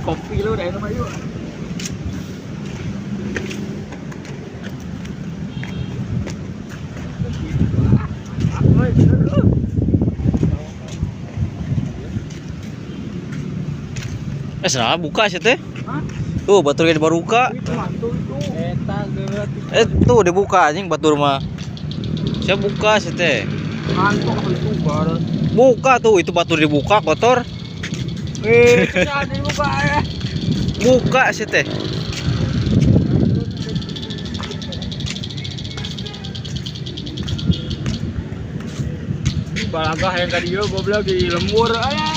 kopi lu udah enak aja. Salah buka sih teh. Hah? Tuh batur ge baru buka. Itu mantul itu. Eta geut. Tuh dibuka anjing batur mah. Saya buka sih teh. Mantul itu baru. Buka tuh itu batur dibuka kotor. Jangan dibuka ya. Buka sih teh. Balagah yang tadi yo goblok di lembur aya.